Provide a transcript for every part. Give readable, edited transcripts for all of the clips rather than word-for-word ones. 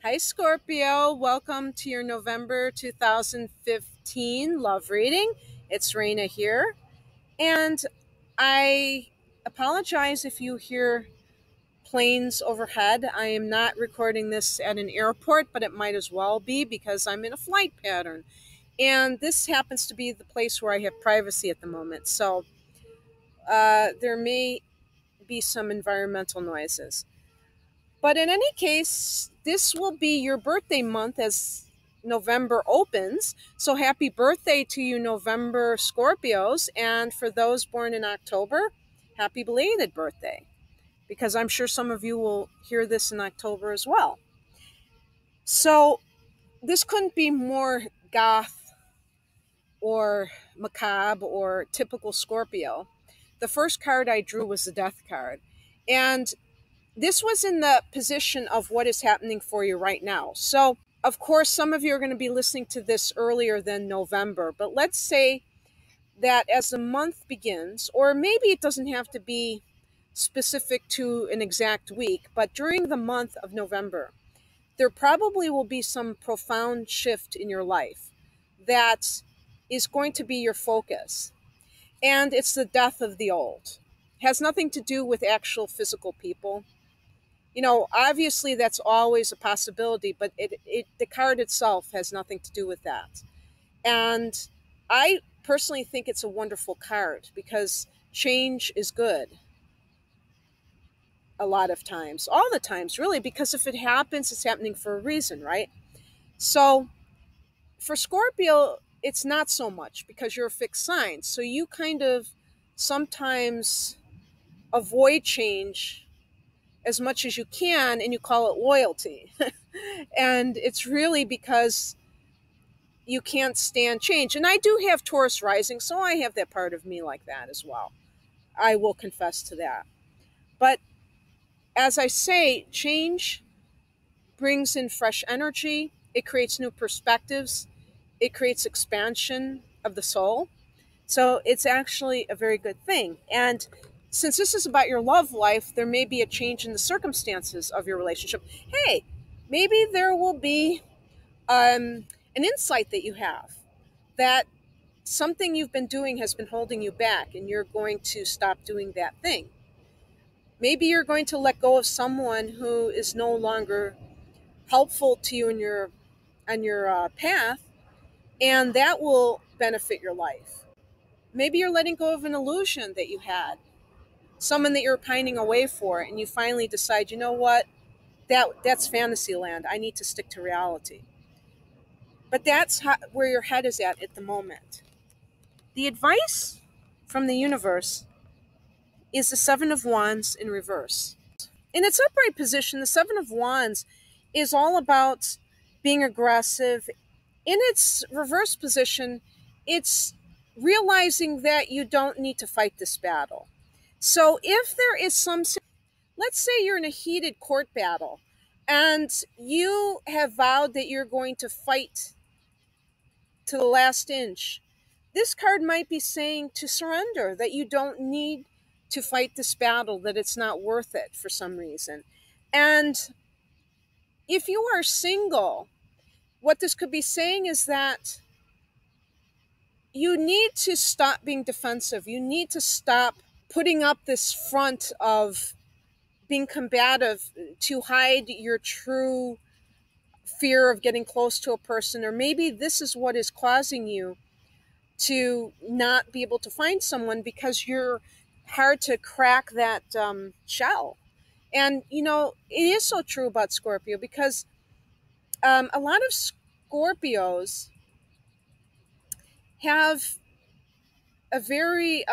Hi, Scorpio. Welcome to your November 2015 love reading. It's Raina here. And I apologize if you hear planes overhead. I am not recording this at an airport, but it might as well be because I'm in a flight pattern. And this happens to be the place where I have privacy at the moment. So there may be some environmental noises. But in any case, this will be your birthday month as November opens. So happy birthday to you, November Scorpios. And for those born in October, happy belated birthday. Because I'm sure some of you will hear this in October as well. So this couldn't be more goth or macabre or typical Scorpio. The first card I drew was the Death card. And this was in the position of what is happening for you right now. So, of course, some of you are going to be listening to this earlier than November, but let's say that as the month begins, or maybe it doesn't have to be specific to an exact week, but during the month of November, there probably will be some profound shift in your life that is going to be your focus. And it's the death of the old. It has nothing to do with actual physical people. Obviously that's always a possibility, but the card itself has nothing to do with that. And I personally think it's a wonderful card because change is good a lot of times, all the times, really, because if it happens, it's happening for a reason, right? So for Scorpio, it's not so much because you're a fixed sign. So you kind of sometimes avoid change as much as you can and you call it loyalty. And it's really because you can't stand change. And I do have Taurus rising, so I have that part of me like that as well. I will confess to that. But as I say, change brings in fresh energy, it creates new perspectives, it creates expansion of the soul. So it's actually a very good thing. And since this is about your love life, there may be a change in the circumstances of your relationship. Hey, maybe there will be an insight that you have that something you've been doing has been holding you back and you're going to stop doing that thing. Maybe you're going to let go of someone who is no longer helpful to you in your on your path, and that will benefit your life. Maybe you're letting go of an illusion that you had, someone that you're pining away for, and you finally decide, you know what, that's fantasy land. I need to stick to reality. But that's where your head is at the moment. The advice from the universe is the Seven of Wands in reverse. In its upright position, the Seven of Wands is all about being aggressive. In its reverse position, it's realizing that you don't need to fight this battle. So if there is let's say you're in a heated court battle and you have vowed that you're going to fight to the last inch, this card might be saying to surrender, that you don't need to fight this battle, that it's not worth it for some reason. And if you are single, what this could be saying is that you need to stop being defensive. You need to stop putting up this front of being combative to hide your true fear of getting close to a person. Or maybe this is what is causing you to not be able to find someone because you're hard to crack that shell. And, it is so true about Scorpio because a lot of Scorpios have a very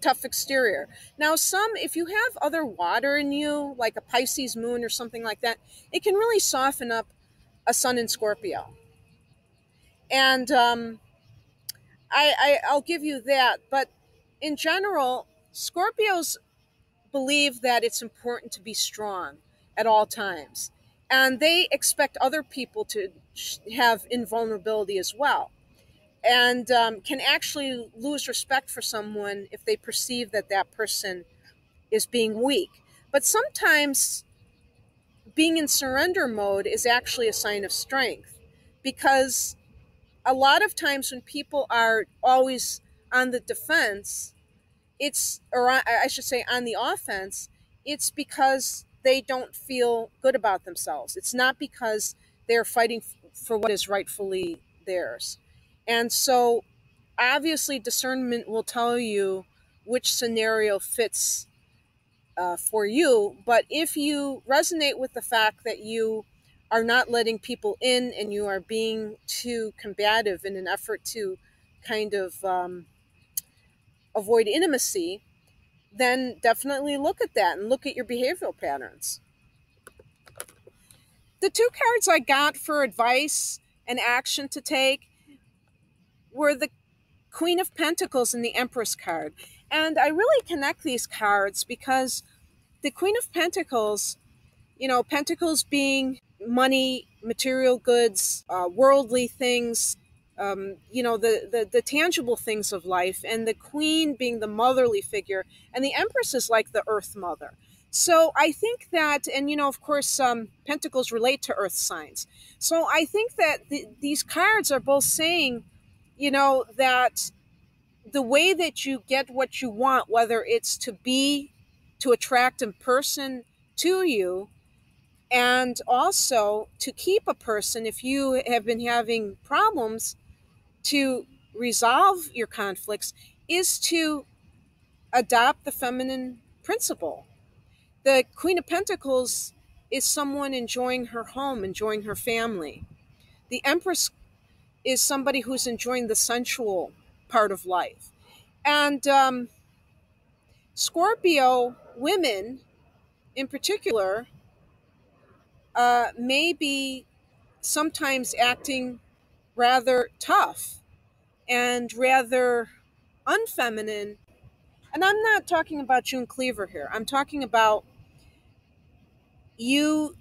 tough exterior. Now, if you have other water in you, like a Pisces moon or something like that, it can really soften up a sun in Scorpio. And I'll give you that. But in general, Scorpios believe that it's important to be strong at all times. And they expect other people to have invulnerability as well. And can actually lose respect for someone if they perceive that that person is being weak. But sometimes being in surrender mode is actually a sign of strength, because a lot of times when people are always on the defense, or I should say on the offense, it's because they don't feel good about themselves. It's not because they're fighting for what is rightfully theirs. And so obviously discernment will tell you which scenario fits for you. But if you resonate with the fact that you are not letting people in and you are being too combative in an effort to kind of avoid intimacy, then definitely look at that and look at your behavioral patterns. The two cards I got for advice and action to take were the Queen of Pentacles and the Empress card. And I really connect these cards because the Queen of Pentacles, Pentacles being money, material goods, worldly things, the tangible things of life, and the Queen being the motherly figure, and the Empress is like the Earth Mother. So I think that, and of course, Pentacles relate to Earth signs. So I think that these cards are both saying, that the way that you get what you want, whether it's to attract a person to you, and also to keep a person, if you have been having problems to resolve your conflicts, is to adopt the feminine principle. The Queen of Pentacles is someone enjoying her home, enjoying her family. The Empress is somebody who's enjoying the sensual part of life. And Scorpio women in particular may be sometimes acting rather tough and rather unfeminine. And I'm not talking about June Cleaver here. I'm talking about you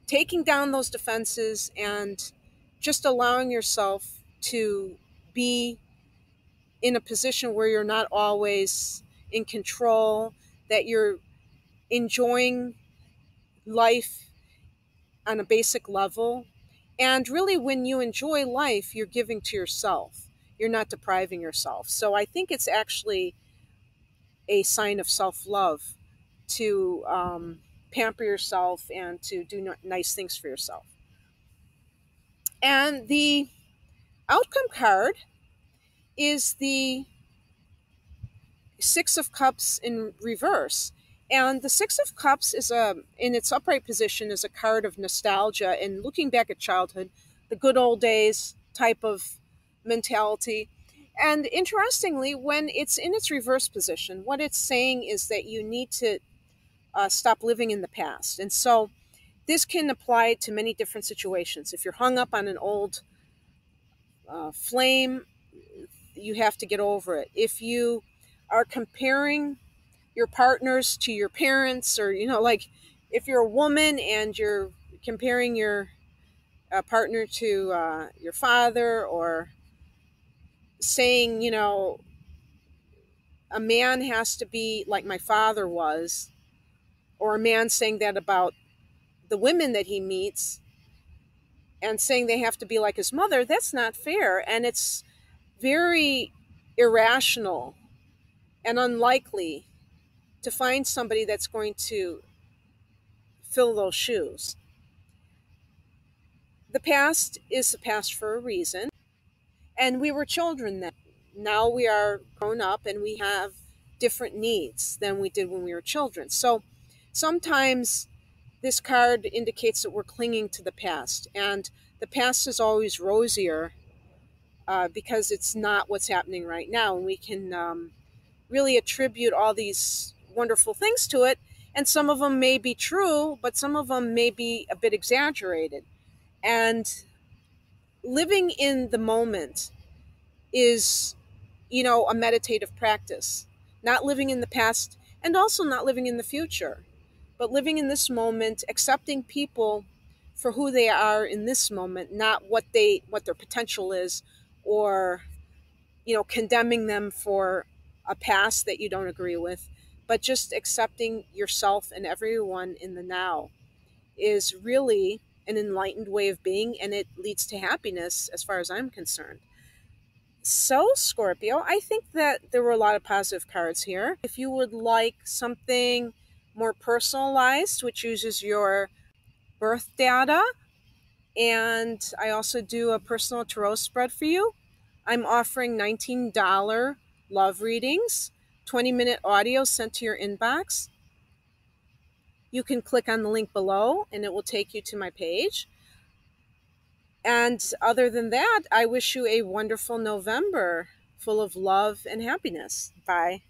taking down those defenses and just allowing yourself to be in a position where you're not always in control, that you're enjoying life on a basic level. And really, when you enjoy life, you're giving to yourself. You're not depriving yourself. So I think it's actually a sign of self love to pamper yourself and to do nice things for yourself. And the outcome card is the Six of Cups in reverse. And the Six of Cups is in its upright position, is a card of nostalgia and looking back at childhood, the good old days type of mentality. And interestingly, when it's in its reverse position, what it's saying is that you need to stop living in the past. And so this can apply to many different situations. If you're hung up on an old flame, you have to get over it. If you are comparing your partners to your parents, or like if you're a woman and you're comparing your partner to your father, or saying a man has to be like my father was, or a man saying that about the women that he meets and saying they have to be like his mother, that's not fair, and it's very irrational and unlikely to find somebody that's going to fill those shoes. The past is the past for a reason, and we were children then. Now we are grown up and we have different needs than we did when we were children. So sometimes this card indicates that we're clinging to the past, and the past is always rosier because it's not what's happening right now, and we can really attribute all these wonderful things to it. And some of them may be true, but some of them may be a bit exaggerated. And living in the moment is, a meditative practice. Not living in the past and also not living in the future, but living in this moment, accepting people for who they are in this moment, not what their potential is, or condemning them for a past that you don't agree with, but just accepting yourself and everyone in the now. is really an enlightened way of being, and it leads to happiness as far as I'm concerned. So, Scorpio, I think that there were a lot of positive cards here. If you would like something more personalized, which uses your birth data, and I also do a personal tarot spread for you, I'm offering $19 love readings, 20-minute audio sent to your inbox. You can click on the link below and it will take you to my page. And other than that, I wish you a wonderful November full of love and happiness. Bye.